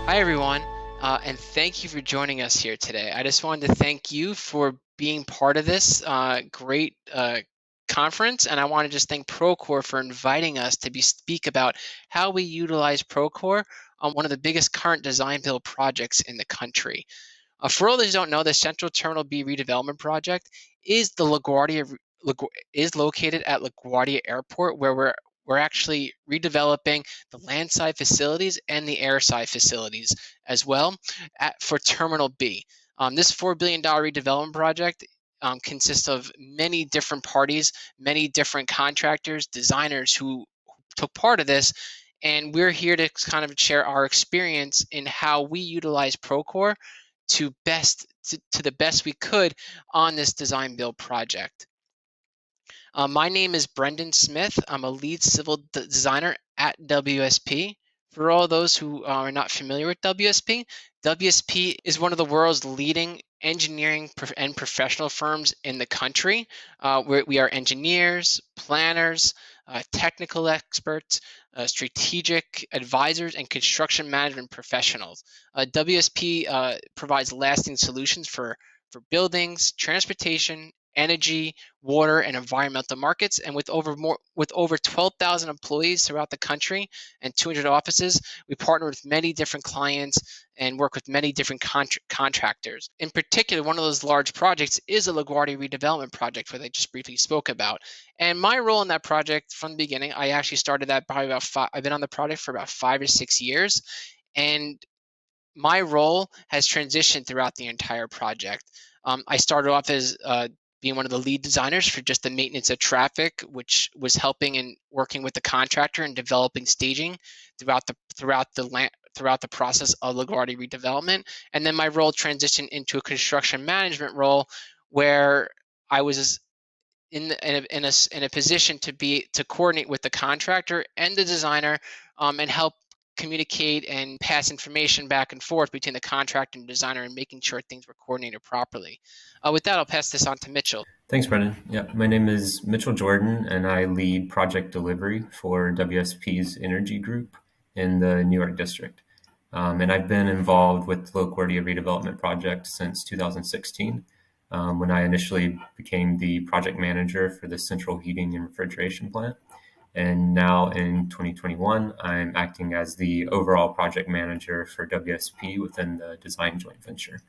Hi, everyone, and thank you for joining us here today. I just wanted to thank you for being part of this great conference, and I want to just thank Procore for inviting us to speak about how we utilize Procore on one of the biggest current design build projects in the country. For all those who don't know, the Central Terminal B redevelopment project is the is located at LaGuardia Airport, where we're actually redeveloping the landside facilities and the airside facilities as well for Terminal B. This $4 billion redevelopment project consists of many different parties, many different contractors, designers who took part of this, and we're here to kind of share our experience in how we utilize Procore to the best we could on this design build project. My name is Brendan Smith. I'm a lead civil designer at WSP. For all those who are not familiar with WSP, WSP is one of the world's leading engineering and professional firms in the country. We are engineers, planners, technical experts, strategic advisors, and construction management professionals. WSP provides lasting solutions for buildings, transportation, energy, water, and environmental markets. And with over 12,000 employees throughout the country and 200 offices, we partner with many different clients and work with many different contractors. In particular, one of those large projects is the LaGuardia redevelopment project, where I just briefly spoke about. And my role in that project from the beginning, I actually started that probably I've been on the project for about 5 or 6 years. And my role has transitioned throughout the entire project. I started off as being one of the lead designers for just the maintenance of traffic, which was helping and working with the contractor and developing staging throughout the process of LaGuardia redevelopment. And then my role transitioned into a construction management role, where I was in a position to coordinate with the contractor and the designer, and help communicate and pass information back and forth between the contractor and designer, and making sure things were coordinated properly. With that, I'll pass this on to Mitchell. Thanks, Brendan. Yeah, my name is Mitchell Jordan, and I lead project delivery for WSP's Energy Group in the New York District. And I've been involved with the LaGuardia redevelopment project since 2016, when I initially became the project manager for the central heating and refrigeration plant. And now in 2021, I'm acting as the overall project manager for WSP within the design joint venture.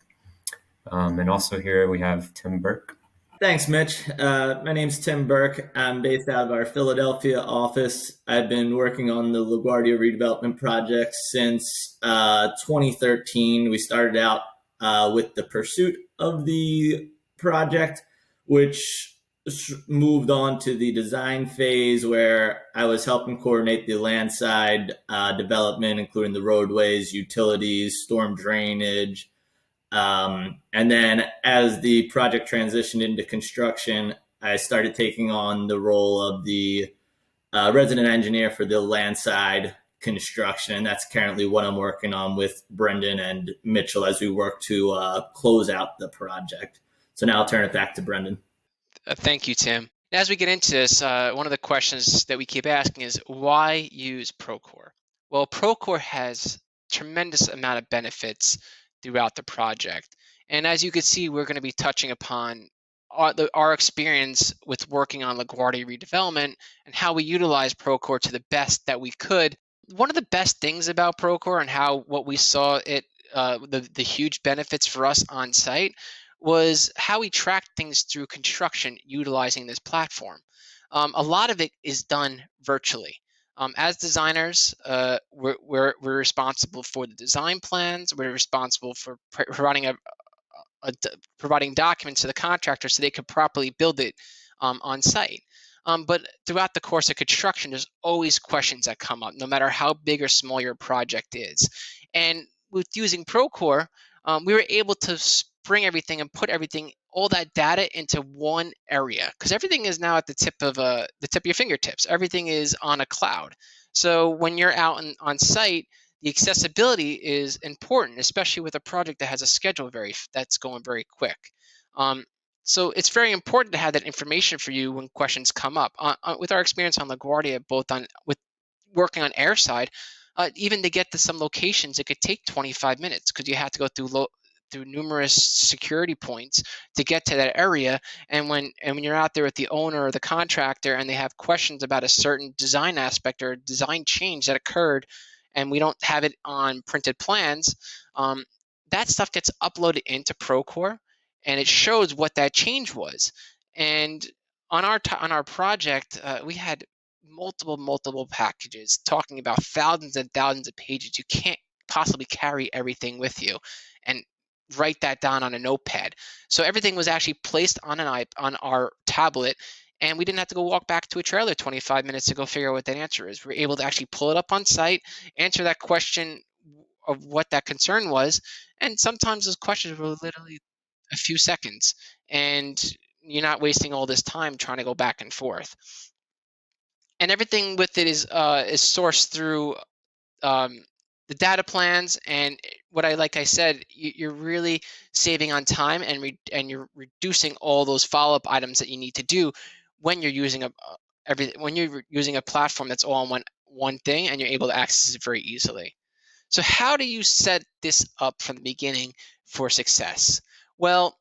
And also here we have Tim Burke. Thanks, Mitch. My name's Tim Burke. I'm based out of our Philadelphia office. I've been working on the LaGuardia redevelopment project since 2013. We started out with the pursuit of the project, which moved on to the design phase, where I was helping coordinate the landside development, including the roadways, utilities, storm drainage. And then as the project transitioned into construction, I started taking on the role of the resident engineer for the landside construction. And that's currently what I'm working on with Brendan and Mitchell as we work to close out the project. So now I'll turn it back to Brendan. Thank you, Tim. As we get into this, one of the questions that we keep asking is, why use Procore? Well, Procore has tremendous amount of benefits throughout the project. And as you can see, we're going to be touching upon our experience with working on LaGuardia redevelopment and how we utilize Procore to the best that we could. One of the best things about Procore and what we saw the huge benefits for us on site was how we tracked things through construction utilizing this platform. A lot of it is done virtually. As designers, we're responsible for the design plans. We're responsible for providing documents to the contractor so they could properly build it on site. But throughout the course of construction, there's always questions that come up, no matter how big or small your project is. And with using Procore, we were able to bring everything and put all that data into one area, because everything is now at the tip of your fingertips. Everything is on a cloud. So when you're out on site, the accessibility is important, especially with a project that has a schedule that's going very quick. So it's very important to have that information for you when questions come up. With our experience on LaGuardia, with working on airside, Even to get to some locations, it could take 25 minutes because you have to go through numerous security points to get to that area. And when you're out there with the owner or the contractor and they have questions about a certain design aspect or design change that occurred, and we don't have it on printed plans, that stuff gets uploaded into Procore, and it shows what that change was. And on our project, we had multiple packages talking about thousands and thousands of pages. You can't possibly carry everything with you and write that down on a notepad. So everything was actually placed on on our tablet, and we didn't have to go walk back to a trailer 25 minutes to go figure out what that answer is. We were able to actually pull it up on site, answer that question of what that concern was, and sometimes those questions were literally a few seconds, and you're not wasting all this time trying to go back and forth. And everything with it is sourced through the data plans. And like I said, you're really saving on time, and you're reducing all those follow-up items that you need to do when you're using a platform that's all on one thing, and you're able to access it very easily. So how do you set this up from the beginning for success? Well,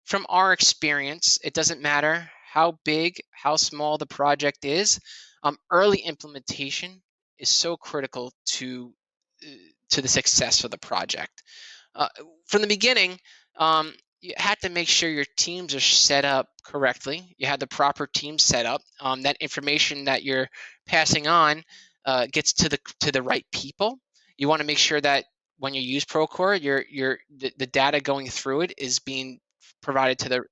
from our experience, it doesn't matter how big, how small the project is. Early implementation is so critical to the success of the project. From the beginning, you had to make sure your teams are set up correctly. You had the proper team set up. That information that you're passing on gets to the right people. You want to make sure that when you use Procore, the data going through it is being provided to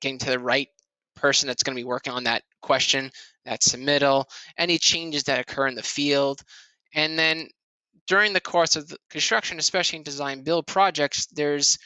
getting to the right person that's going to be working on that question, that submittal, any changes that occur in the field. And then during the course of the construction, especially in design build projects, there's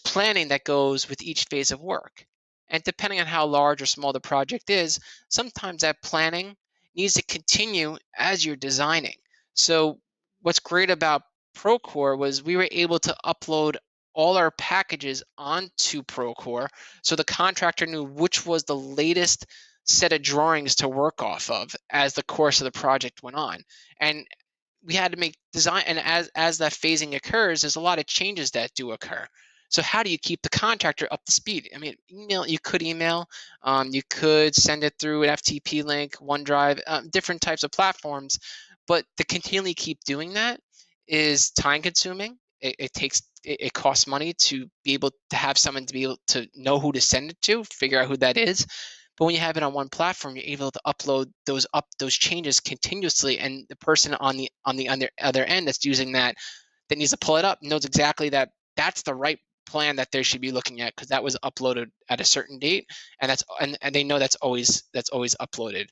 planning that goes with each phase of work. And depending on how large or small the project is, sometimes that planning needs to continue as you're designing. So what's great about Procore was we were able to upload all our packages onto Procore, so the contractor knew which was the latest set of drawings to work off of as the course of the project went on. And we had to make design, and as that phasing occurs, there's a lot of changes that do occur. So how do you keep the contractor up to speed? I mean, you could email, you could send it through an FTP link, OneDrive, different types of platforms, but to continually keep doing that is time consuming. It costs money to be able to have someone to be able to know who to send it to, figure out who that is. But when you have it on one platform, you're able to upload those changes continuously, and the person on the other end that's using that needs to pull it up knows exactly that that's the right plan that they should be looking at, because that was uploaded at a certain date, and they know that's always uploaded.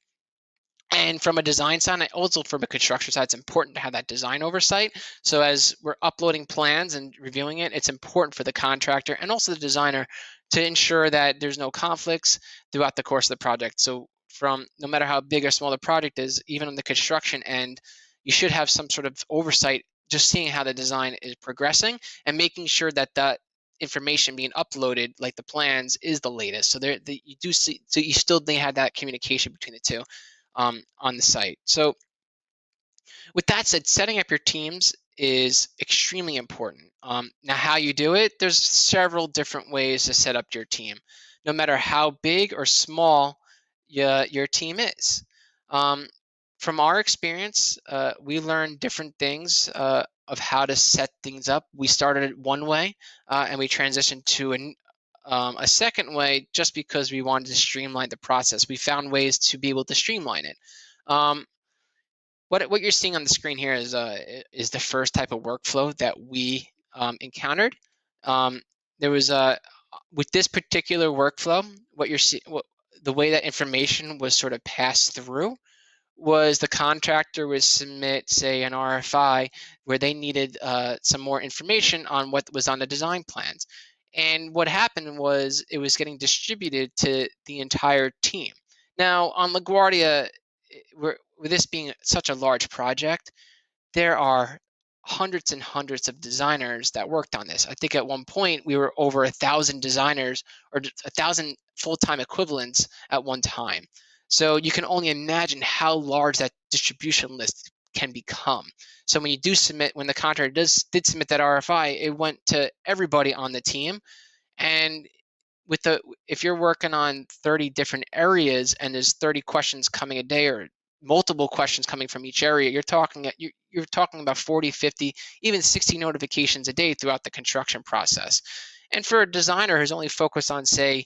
And from a design side, also from a construction side, it's important to have that design oversight. So as we're uploading plans and reviewing it, it's important for the contractor and also the designer to ensure that there's no conflicts throughout the course of the project. So from no matter how big or small the project is, even on the construction end, you should have some sort of oversight, just seeing how the design is progressing and making sure that that information being uploaded, like the plans, is the latest. So you still need to have that communication between the two on the site. So with that said, setting up your teams is extremely important. Now, how you do it, there's several different ways to set up your team, no matter how big or small your team is. From our experience, we learned different things of how to set things up. We started it one way, and we transitioned to a second way just because we wanted to streamline the process. We found ways to be able to streamline it. What you're seeing on the screen here is the first type of workflow that we encountered. There was with this particular workflow, the way that information was sort of passed through was the contractor would submit, say, an RFI where they needed some more information on what was on the design plans. And what happened was it was getting distributed to the entire team. Now, on LaGuardia, with this being such a large project, there are hundreds and hundreds of designers that worked on this. I think at one point we were over 1,000 designers, or 1,000 full-time equivalents at one time. So you can only imagine how large that distribution list can become. So when you do submit, when the contractor did submit that RFI, it went to everybody on the team. And if you're working on 30 different areas and there's 30 questions coming a day, or multiple questions coming from each area, you're talking about 40, 50, even 60 notifications a day throughout the construction process. And for a designer who's only focused on, say,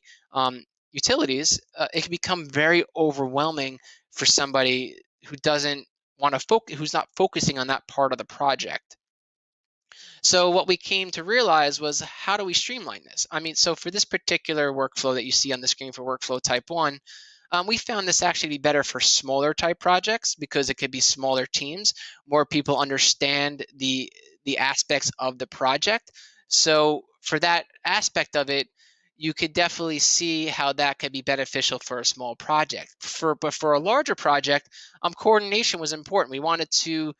utilities, it can become very overwhelming for somebody who doesn't want to focus, who's not focusing on that part of the project. So what we came to realize was, how do we streamline this? I mean, so for this particular workflow that you see on the screen for workflow type 1, we found this actually be better for smaller type projects, because it could be smaller teams, more people understand the aspects of the project. So for that aspect of it, you could definitely see how that could be beneficial for a small project. But for a larger project, coordination was important. We wanted to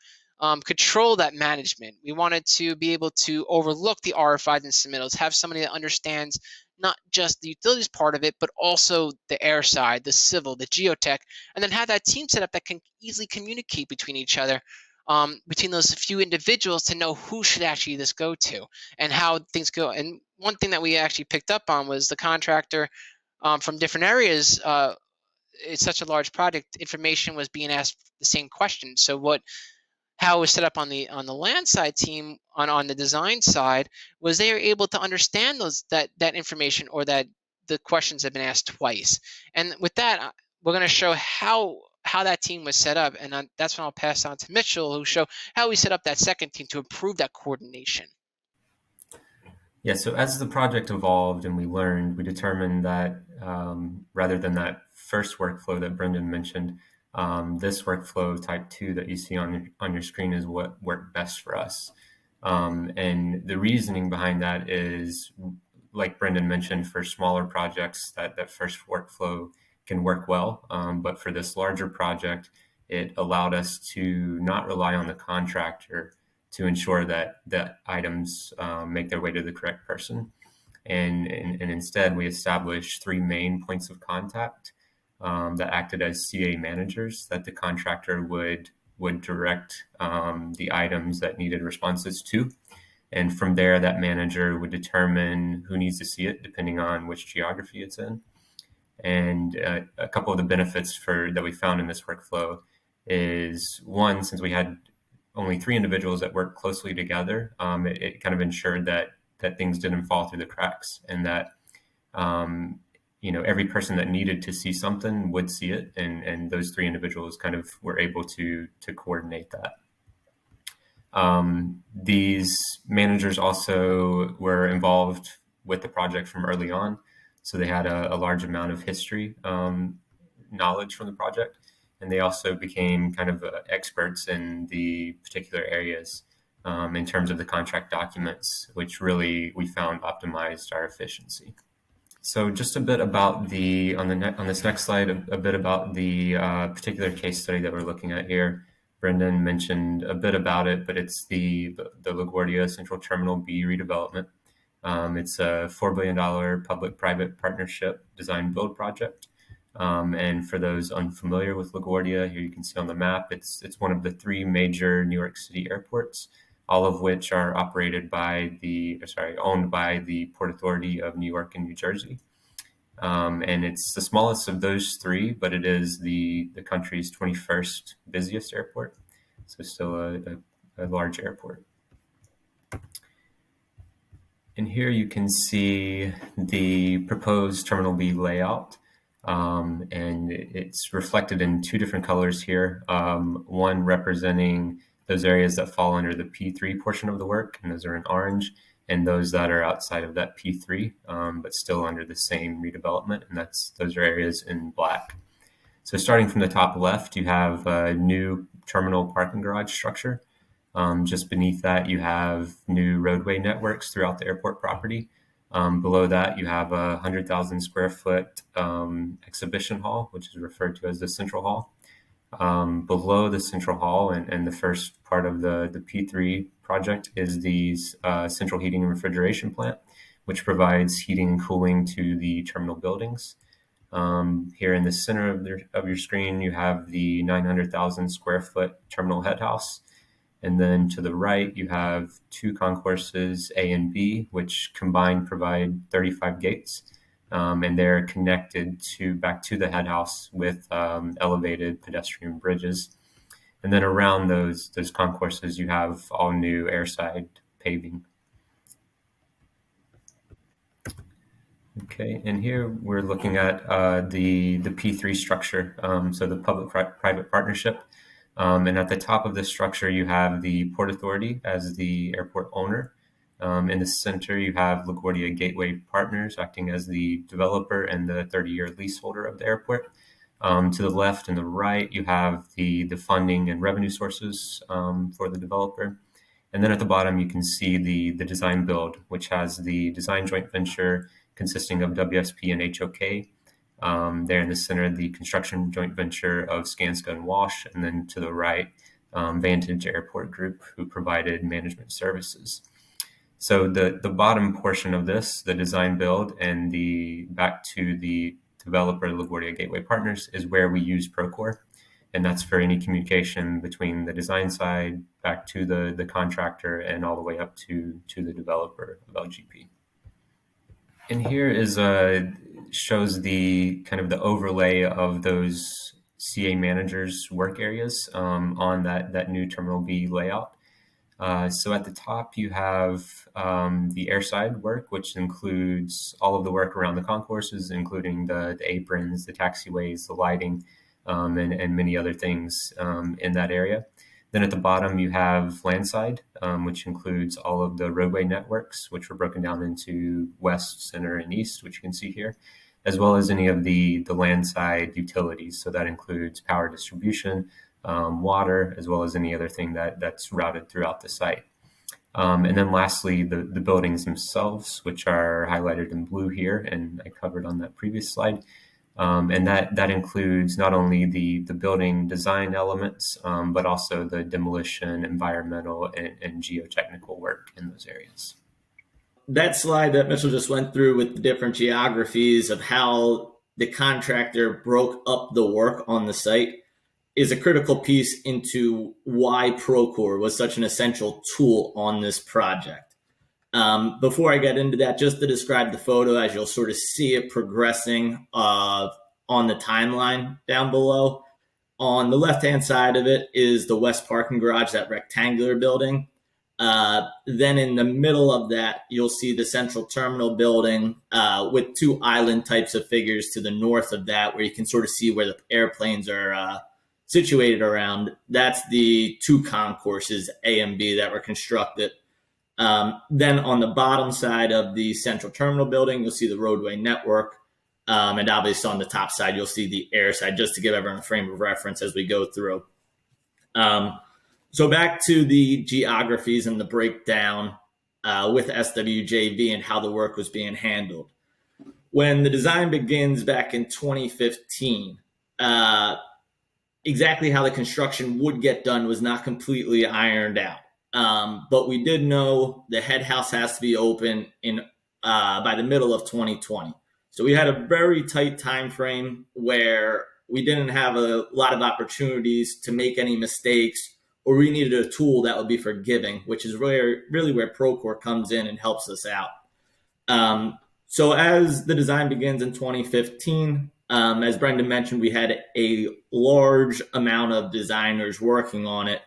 control that management. We wanted to be able to overlook the RFIs and submittals, have somebody that understands not just the utilities part of it, but also the air side, the civil, the geotech, and then have that team set up that can easily communicate between each other, between those few individuals, to know who should actually this go to and how things go. And one thing that we actually picked up on was the contractor from different areas. It's such a large project, information was being asked the same question. So how it was set up on the land side team, on the design side, was they are able to understand that information, or that the questions have been asked twice. And with that, we're going to show how that team was set up, and that's when I'll pass on to Mitchell, who show how we set up that second team to improve that coordination. Yeah, so as the project evolved and we learned, we determined that rather than that first workflow that Brendan mentioned, this workflow type 2 that you see on your screen is what worked best for us. And the reasoning behind that is, like Brendan mentioned, for smaller projects, that first workflow can work well. But for this larger project, it allowed us to not rely on the contractor to ensure that items make their way to the correct person. And instead, we established 3 main points of contact that acted as CA managers, that the contractor would direct the items that needed responses to. And from there, that manager would determine who needs to see it, depending on which geography it's in. And a couple of the benefits that we found in this workflow is, one, since we had only 3 individuals that worked closely together, it kind of ensured that things didn't fall through the cracks, and that every person that needed to see something would see it, and those 3 individuals kind of were able to coordinate that. These managers also were involved with the project from early on, so they had a large amount of history knowledge from the project, and they also became kind of experts in the particular areas in terms of the contract documents, which really we found optimized our efficiency. So just a bit about on this next slide, a bit about the particular case study that we're looking at here. Brendan mentioned a bit about it, but it's the LaGuardia Central Terminal B redevelopment. It's a $4 billion public-private partnership design-build project. And for those unfamiliar with LaGuardia, here you can see on the map, it's one of the 3 major New York City airports, all of which are owned by the Port Authority of New York and New Jersey. And it's the smallest of those 3, but it is the country's 21st busiest airport. So still a large airport. And here you can see the proposed Terminal B layout. And it's reflected in 2 different colors here. One representing those areas that fall under the P3 portion of the work, and those are in orange, and those that are outside of that P3, but still under the same redevelopment, and those are areas in black. So starting from the top left, you have a new terminal parking garage structure. Just beneath that, you have new roadway networks throughout the airport property. Below that, you have a 100,000 square foot exhibition hall, which is referred to as the Central Hall. Below the Central Hall and the first part of the P3 project is the central heating and refrigeration plant, which provides heating and cooling to the terminal buildings. Here in the center of your screen, you have the 900,000 square foot terminal head house. And then to the right, you have two concourses, A and B, which combined provide 35 gates. And they're connected back to the head house with elevated pedestrian bridges. And then around those concourses, you have all new airside paving. Okay, and here we're looking at the P3 structure, so the public-private partnership. And at the top of this structure, you have the Port Authority as the airport owner. In the center, you have LaGuardia Gateway Partners acting as the developer and the 30-year leaseholder of the airport. To the left and the right, you have the funding and revenue sources for the developer. And then at the bottom, you can see the design build, which has the design joint venture consisting of WSP and HOK. There in the center, the construction joint venture of Skanska and Walsh. And then to the right, Vantage Airport Group, who provided management services. So the bottom portion of this, the design build and back to the developer, LaGuardia Gateway Partners, is where we use Procore. And that's for any communication between the design side back to the contractor and all the way up to the developer of LGP. And here shows the kind of the overlay of those CA managers' work areas on that new Terminal B layout. So at the top, you have the airside work, which includes all of the work around the concourses, including the aprons, the taxiways, the lighting, and many other things in that area. Then at the bottom, you have landside, which includes all of the roadway networks, which were broken down into west, center, and east, which you can see here, as well as any of the landside utilities. So that includes power distribution, water, as well as any other thing that's routed throughout the site. And then lastly, the buildings themselves, which are highlighted in blue here, and I covered on that previous slide. And that includes not only the building design elements, but also the demolition, environmental, and geotechnical work in those areas. That slide that Mitchell just went through with the different geographies of how the contractor broke up the work on the site is a critical piece into why Procore was such an essential tool on this project. Before I get into that, just to describe the photo as you'll sort of see it progressing on the timeline down below. On the left-hand side of it is the West Parking Garage, that rectangular building. Then in the middle of that, you'll see the Central Terminal building with two island types of figures to the north of that, where you can sort of see where the airplanes are situated around. That's the two concourses, A and B, that were constructed. Then on the bottom side of the Central Terminal building, you'll see the roadway network. And obviously on the top side, you'll see the air side, just to give everyone a frame of reference as we go through. So back to the geographies and the breakdown with SWJV and how the work was being handled. When the design begins back in 2015, exactly how the construction would get done was not completely ironed out. But we did know the head house has to be open by the middle of 2020. So we had a very tight time frame where we didn't have a lot of opportunities to make any mistakes, or we needed a tool that would be forgiving, which is really where Procore comes in and helps us out. So as the design begins in 2015, as Brendan mentioned, we had a large amount of designers working on it.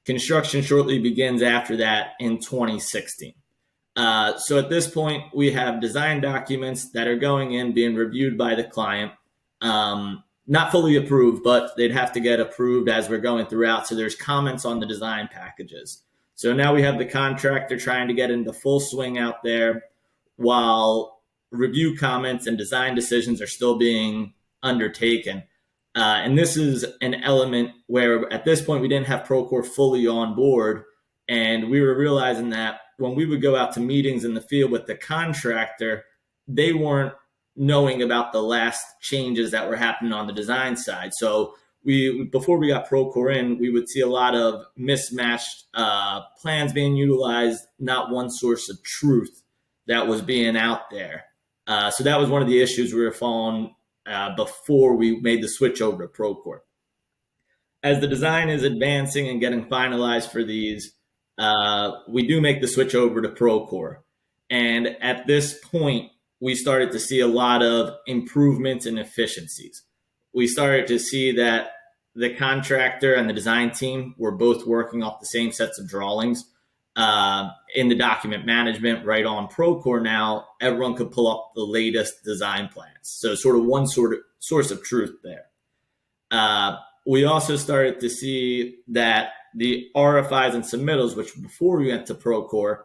Construction shortly begins after that in 2016. So at this point, we have design documents that are going in, being reviewed by the client. Not fully approved, but they'd have to get approved as we're going throughout. So there's comments on the design packages. So now we have the contractor trying to get into full swing out there while review comments and design decisions are still being undertaken. And this is an element where at this point we didn't have Procore fully on board. And we were realizing that when we would go out to meetings in the field with the contractor, they weren't knowing about the last changes that were happening on the design side. So before we got Procore in, we would see a lot of mismatched plans being utilized, not one source of truth that was being out there. So that was one of the issues we were falling before we made the switch over to Procore. As the design is advancing and getting finalized for these, we do make the switch over to Procore. And at this point, we started to see a lot of improvements and efficiencies. We started to see that the contractor and the design team were both working off the same sets of drawings. In the document management right on Procore now, everyone could pull up the latest design plans. So sort of one sort of source of truth there. We also started to see that the RFIs and submittals, which before we went to Procore,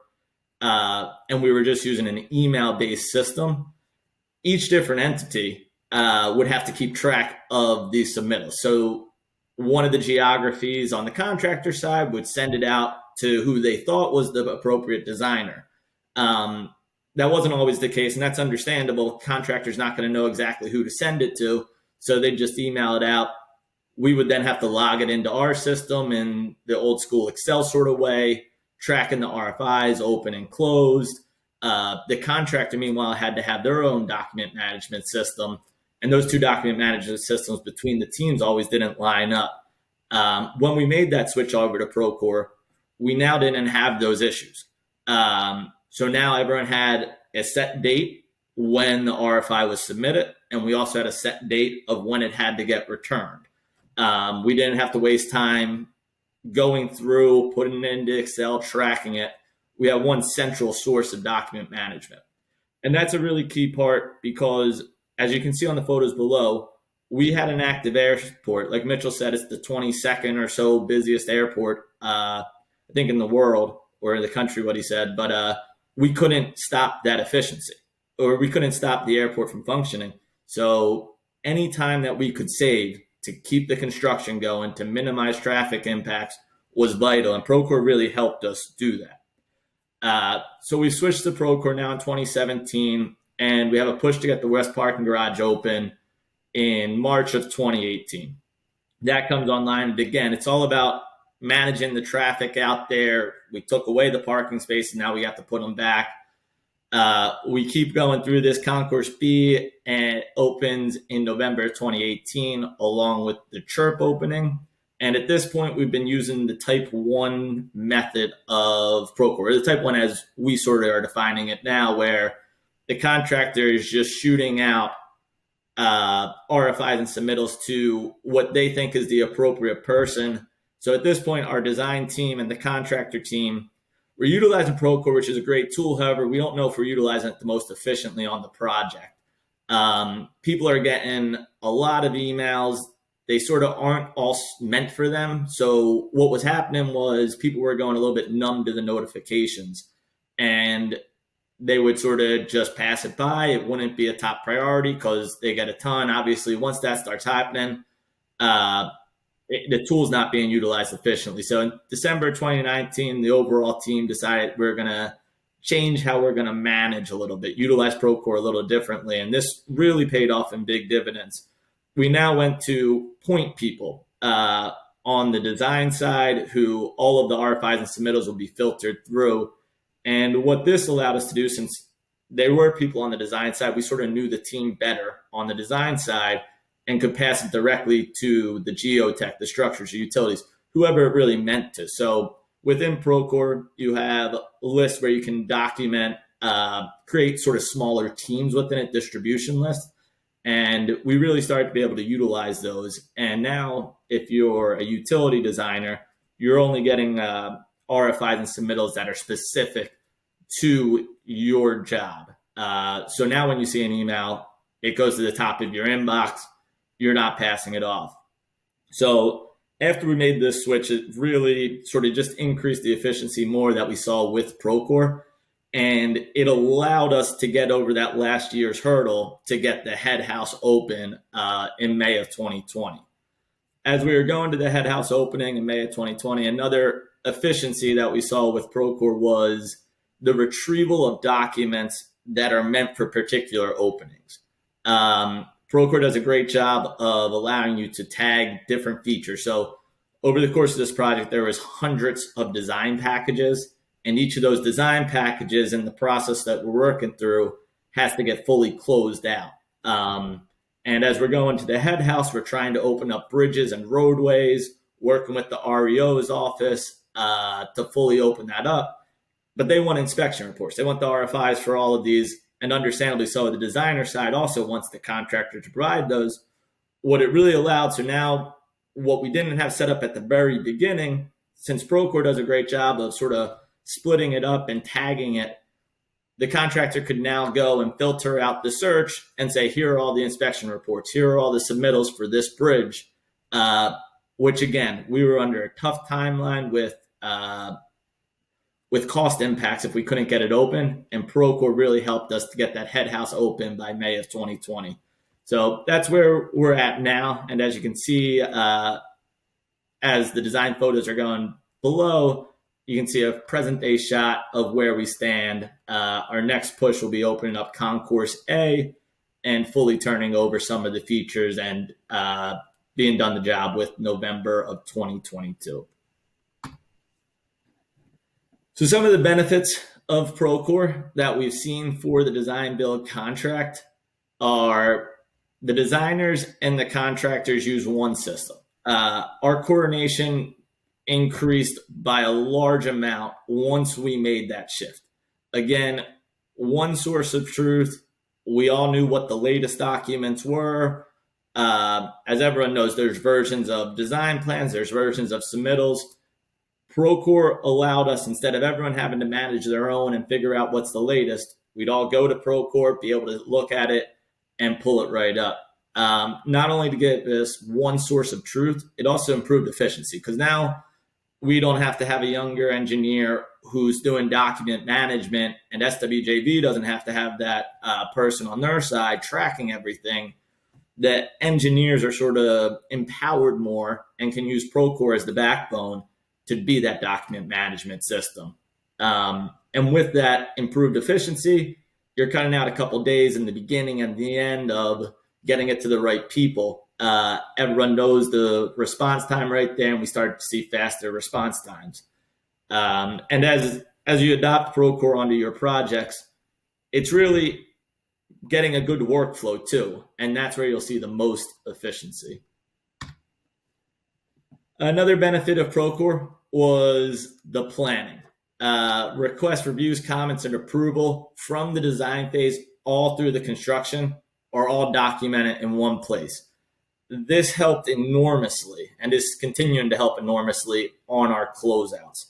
and we were just using an email-based system, each different entity would have to keep track of these submittals. So one of the geographies on the contractor side would send it out to who they thought was the appropriate designer. That wasn't always the case, and that's understandable. Contractor's not going to know exactly who to send it to, so they just email it out. We would then have to log it into our system in the old school Excel sort of way, tracking the RFIs, open and closed. The contractor, meanwhile, had to have their own document management system, and those two document management systems between the teams always didn't line up. When we made that switch over to Procore, we now didn't have those issues. So now everyone had a set date when the RFI was submitted, and we also had a set date of when it had to get returned. We didn't have to waste time going through, putting it into Excel, tracking it. We have one central source of document management. And that's a really key part because, as you can see on the photos below, we had an active airport. Like Mitchell said, it's the 22nd or so busiest airport, I think, in the world or in the country, what he said. But we couldn't stop that efficiency, or we couldn't stop the airport from functioning. So any time that we could save to keep the construction going, to minimize traffic impacts, was vital. And Procore really helped us do that. So we switched to Procore now in 2017, and we have a push to get the West Parking Garage open in March of 2018. That comes online. And again, it's all about managing the traffic out there. We took away the parking space, and now we have to put them back. We keep going through this. Concourse B and opens in November 2018, along with the Chirp opening. And at this point, we've been using the Type 1 method of Procore, the Type 1 as we sort of are defining it now, where the contractor is just shooting out RFIs and submittals to what they think is the appropriate person. So at this point, our design team and the contractor team, we're utilizing Procore, which is a great tool. However, we don't know if we're utilizing it the most efficiently on the project. People are getting a lot of emails. They sort of aren't all meant for them. So what was happening was people were going a little bit numb to the notifications, and they would sort of just pass it by. It wouldn't be a top priority because they get a ton. Obviously, once that starts happening, the tool's not being utilized efficiently. So in December 2019, the overall team decided we're going to change how we're going to manage a little bit, utilize Procore a little differently. And this really paid off in big dividends. We now went to point people on the design side, who all of the RFIs and submittals will be filtered through. And what this allowed us to do, since there were people on the design side, we sort of knew the team better on the design side and could pass it directly to the geotech, the structures, the utilities, whoever it really meant to. So within Procore, you have a list where you can document, create sort of smaller teams within it, distribution lists. And we really started to be able to utilize those. And now if you're a utility designer, you're only getting RFIs and submittals that are specific to your job. So now when you see an email, it goes to the top of your inbox. You're not passing it off. So after we made this switch, it really sort of just increased the efficiency more that we saw with Procore. And it allowed us to get over that last year's hurdle to get the head house open in May of 2020. As we were going to the head house opening in May of 2020, another efficiency that we saw with Procore was the retrieval of documents that are meant for particular openings. Procore does a great job of allowing you to tag different features. So over the course of this project, there was hundreds of design packages, and each of those design packages in the process that we're working through has to get fully closed out. And as we're going to the head house, we're trying to open up bridges and roadways, working with the REO's office to fully open that up. But they want inspection reports. They want the RFIs for all of these. And understandably so, the designer side also wants the contractor to provide those. What it really allowed, so now what we didn't have set up at the very beginning, since Procore does a great job of sort of splitting it up and tagging it, the contractor could now go and filter out the search and say, here are all the inspection reports. Here are all the submittals for this bridge, which again, we were under a tough timeline with cost impacts if we couldn't get it open. And Procore really helped us to get that head house open by May of 2020. So that's where we're at now. And as you can see, as the design photos are going below, you can see a present day shot of where we stand. Our next push will be opening up Concourse A and fully turning over some of the features and being done the job with November of 2022. So some of the benefits of Procore that we've seen for the design build contract are the designers and the contractors use one system. Our coordination increased by a large amount once we made that shift. Again, one source of truth. We all knew what the latest documents were. As everyone knows, there's versions of design plans, there's versions of submittals. Procore allowed us, instead of everyone having to manage their own and figure out what's the latest, we'd all go to Procore, be able to look at it and pull it right up. Not only to get this one source of truth, it also improved efficiency because now we don't have to have a younger engineer who's doing document management, and SWJV doesn't have to have that person on their side tracking everything. The engineers are sort of empowered more and can use Procore as the backbone to be that document management system. And with that improved efficiency, you're cutting out a couple of days in the beginning and the end of getting it to the right people. Everyone knows the response time right there, and we start to see faster response times. And as you adopt Procore onto your projects, it's really getting a good workflow too, and that's where you'll see the most efficiency. Another benefit of Procore was the planning. Requests, reviews, comments, and approval from the design phase all through the construction are all documented in one place. This helped enormously and is continuing to help enormously on our closeouts.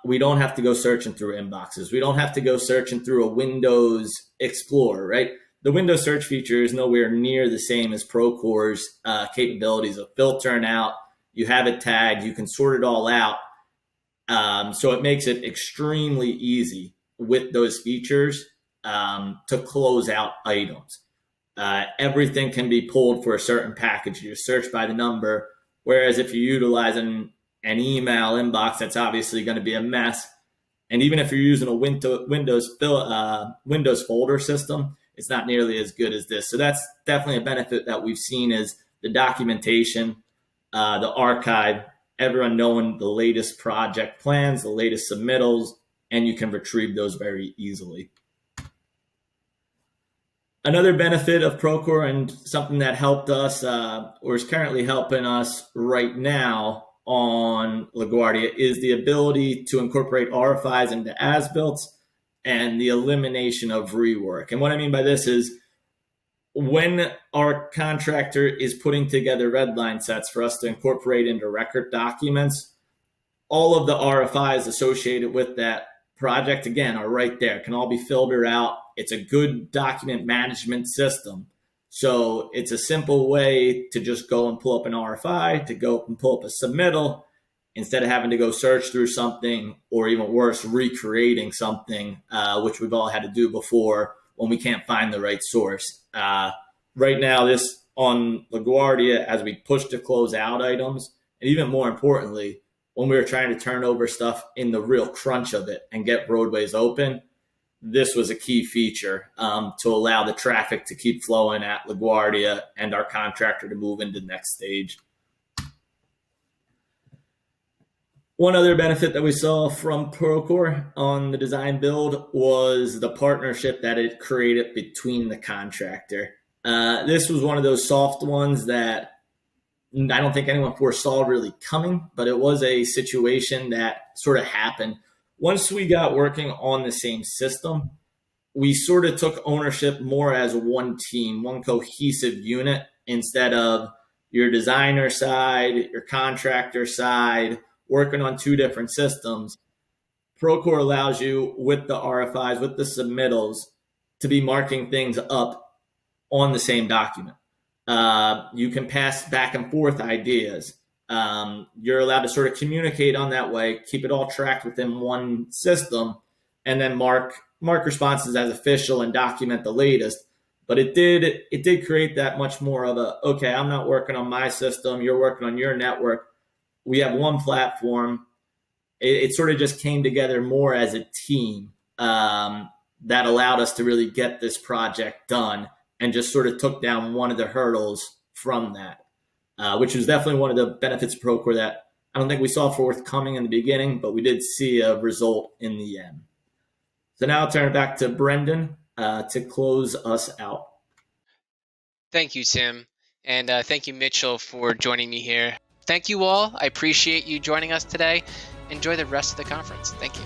We don't have to go searching through inboxes. We don't have to go searching through a Windows Explorer, right? The Windows search feature is nowhere near the same as Procore's capabilities of filtering out. You have it tagged, you can sort it all out. So it makes it extremely easy with those features to close out items. Everything can be pulled for a certain package. You search by the number, whereas if you're utilizing an email inbox, that's obviously going to be a mess. And even if you're using a Windows folder system, it's not nearly as good as this. So that's definitely a benefit that we've seen is the documentation, the archive, everyone knowing the latest project plans, the latest submittals, and you can retrieve those very easily. Another benefit of Procore and something that helped us or is currently helping us right now on LaGuardia is the ability to incorporate RFIs into as-builts and the elimination of rework. And what I mean by this is when our contractor is putting together redline sets for us to incorporate into record documents, all of the RFIs associated with that project, again, are right there, can all be filtered out. It's a good document management system. So it's a simple way to just go and pull up an RFI, to go and pull up a submittal, instead of having to go search through something, or even worse, recreating something, which we've all had to do before when we can't find the right source. Right now, this on LaGuardia, as we push to close out items, and even more importantly, when we were trying to turn over stuff in the real crunch of it and get roadways open, this was a key feature to allow the traffic to keep flowing at LaGuardia and our contractor to move into the next stage. One other benefit that we saw from Procore on the design build was the partnership that it created between the contractor This was one of those soft ones that I don't think anyone foresaw really coming, but it was a situation that sort of happened. Once we got working on the same system, we sort of took ownership more as one team, one cohesive unit, instead of your designer side, your contractor side, working on two different systems. Procore allows you, with the RFIs, with the submittals, to be marking things up on the same document. You can pass back and forth ideas. You're allowed to sort of communicate on that way, keep it all tracked within one system, and then mark responses as official and document the latest. But it did create that much more of a, okay, I'm not working on my system, you're working on your network. We have one platform. It sort of just came together more as a team, that allowed us to really get this project done, and just sort of took down one of the hurdles from that, which was definitely one of the benefits of Procore that I don't think we saw forthcoming in the beginning, but we did see a result in the end. So now I'll turn it back to Brendan to close us out. Thank you, Tim. And thank you, Mitchell, for joining me here. Thank you all. I appreciate you joining us today. Enjoy the rest of the conference. Thank you.